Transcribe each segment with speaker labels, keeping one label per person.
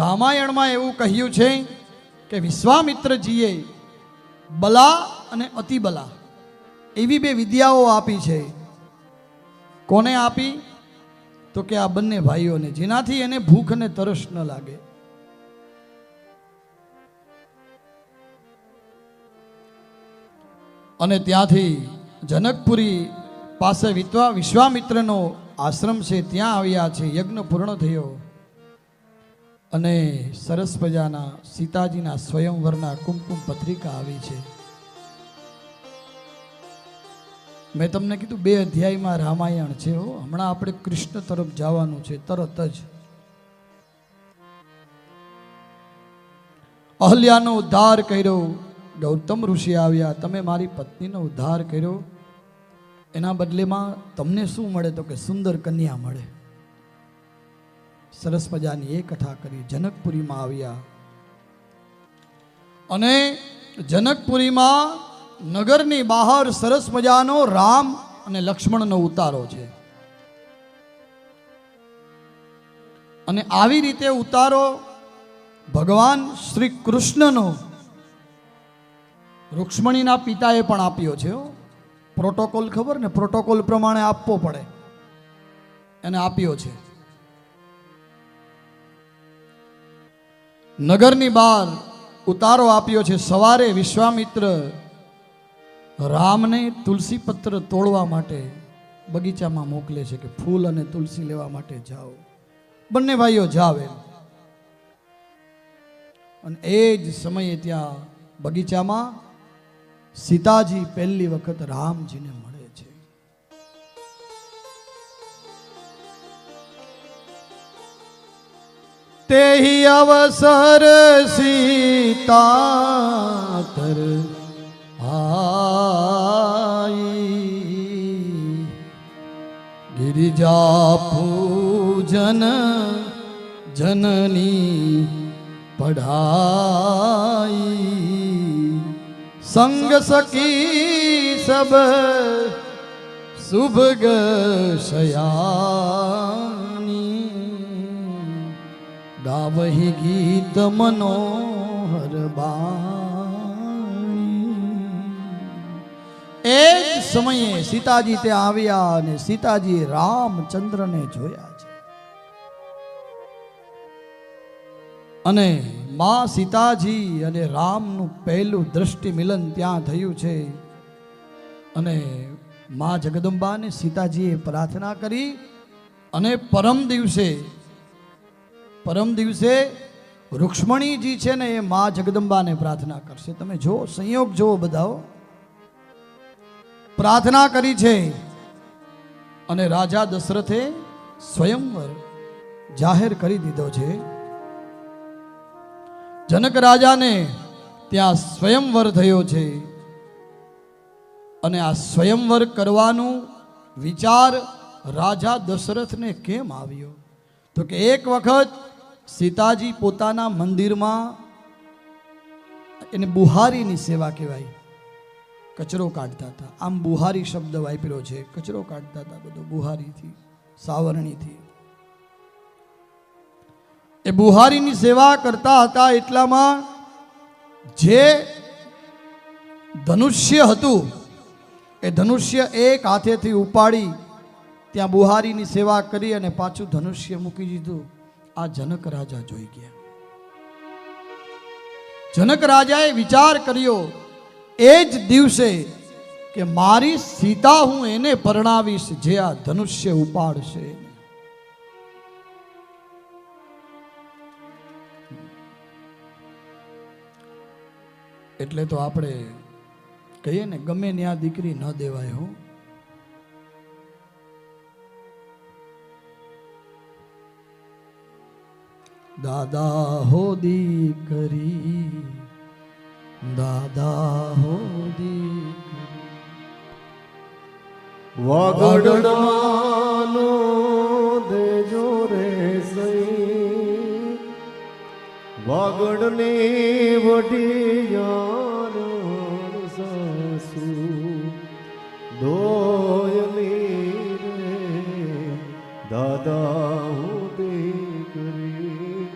Speaker 1: રામાયણમાં એવું કહ્યું છે કે વિશ્વામિત્રજીએ બલા અને અતિબલા એવી બે વિદ્યાઓ આપી છે. કોને આપી? તો કે આ બંને ભાઈઓને, જેનાથી એને ભૂખ અને તરસ ન લાગે. અને ત્યાંથી જનકપુરી પાસે વિશ્વામિત્રનો આશ્રમ છે, ત્યાં આવ્યા છે. યજ્ઞ પૂર્ણ થયો અને સરસ મજાના સીતાજીના સ્વયંવરના કુમકુમ પત્રિકા આવી છે. મેં તમને કીધું 2 અધ્યાયમાં રામાયણ છે. હમણાં આપણે કૃષ્ણ તરફ જવાનું છે તરત જ. અહલ્યાનો ઉદ્ધાર કર્યો. ગૌતમ ઋષિ આવ્યા, તમે મારી પત્નીનો ઉદ્ધાર કર્યો, એના બદલેમાં તમને શું મળે? તો કે સુંદર કન્યા મળે. સરસ મજાની એ કથા કરી. જનકપુરીમાં આવ્યા અને જનકપુરીમાં નગરની બહાર સરસ મજાનો રામ અને લક્ષ્મણનો ઉતારો છે. અને આવી રીતે ઉતારો ભગવાન શ્રી કૃષ્ણનો રૂક્ષ્મણીના પિતાએ પણ આપ્યો છે. પ્રોટોકોલ ખબર ને, પ્રોટોકોલ પ્રમાણે આપવો પડે, એને આપ્યો છે. નગરની બહાર ઉતારો આપ્યો છે. સવારે વિશ્વામિત્ર રામને તુલસી પત્ર તોડવા માટે બગીચામાં મોકલે છે કે ફૂલ અને તુલસી લેવા માટે જાઓ. બંને ભાઈઓ જાવે અને એ જ સમયે ત્યાં બગીચામાં સીતાજી પહેલી વખત રામજીને મળે છે. તેહી અવસર સીતા તર આઈ ગિરિજા પૂજન જનની પઢાઈ संग सकी सब शुभ गयानी गावही गीत मनोहर बाणी. એ જ સમયે સીતાજી ત્યાં આવ્યા અને સીતાજી રામચંદ્રને જોયા છે. અને માં સીતાજી અને રામનું પહેલું દ્રષ્ટિ મિલન ત્યાં થયું છે. અને માં જગદંબાને સીતાજીએ પ્રાર્થના કરી અને પરમ દિવસે રૂક્ષ્મણીજી છે ને એ માં જગદંબાને પ્રાર્થના કરશે. તમે જો સંયોગ જુઓ બધાઓ, પ્રાર્થના કરી છે. અને રાજા દશરથે સ્વયંવર જાહેર કરી દીધો છે. જનક રાજાને ત્યાં સ્વયંવર થયો છે. અને આ સ્વયંવર કરવાનું વિચાર રાજા દશરથને કેમ આવ્યો? તો કે એક વખત સીતાજી પોતાના મંદિરમાં, એને બુહારીની સેવા કહેવાય, કચરો કાઢતા હતા. આમ બુહારી શબ્દ વાપર્યો છે. કચરો કાઢતા હતા બધો બુહારીથી, સાવરણીથી. એ બુહારીની સેવા કરતા હતા. એટલામાં જે ધનુષ્ય હતું એ ધનુષ્ય એક હાથેથી ઉપાડી ત્યાં બુહારીની સેવા કરી અને પાછું ધનુષ્ય મૂકી દીધું. આ જનક રાજા જોઈ ગયા. જનક રાજાએ વિચાર કર્યો એ જ દિવસે કે મારી સીતા હું એને પરણાવીશ જે આ ધનુષ્ય ઉપાડશે. એટલે તો આપણે કહીએ ને, ગમે ત્યાં દીકરી ન દેવાય હો. દાદા હો દીકરી, દાદા હો દીકરી,
Speaker 2: વાગડવાનો દેજો રે સઈ, વાગડની વઢિયાર સાસુ દોયલી રે દાદા હું દીકરી,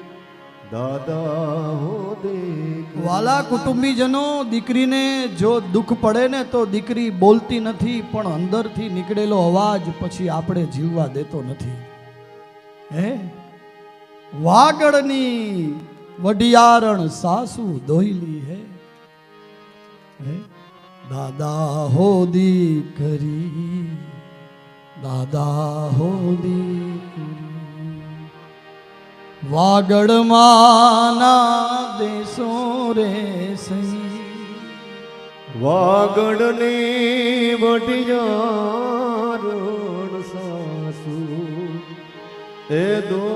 Speaker 2: દાદા હો દીકરી
Speaker 1: વાલા કુટુંબીજનો, દીકરીને જો દુઃખ પડે ને તો દીકરી બોલતી નથી, પણ અંદરથી નીકળેલો અવાજ પછી આપણે જીવવા દેતો નથી. હે વાગડની વડિયારણ સાસુ દોયલી હે, દાદા હો દીકરી, દાદા હો દીકરી, વાગડમાંના દેશો રે સહી,
Speaker 2: વાગડની વઢિયારણ સાસુ એ દો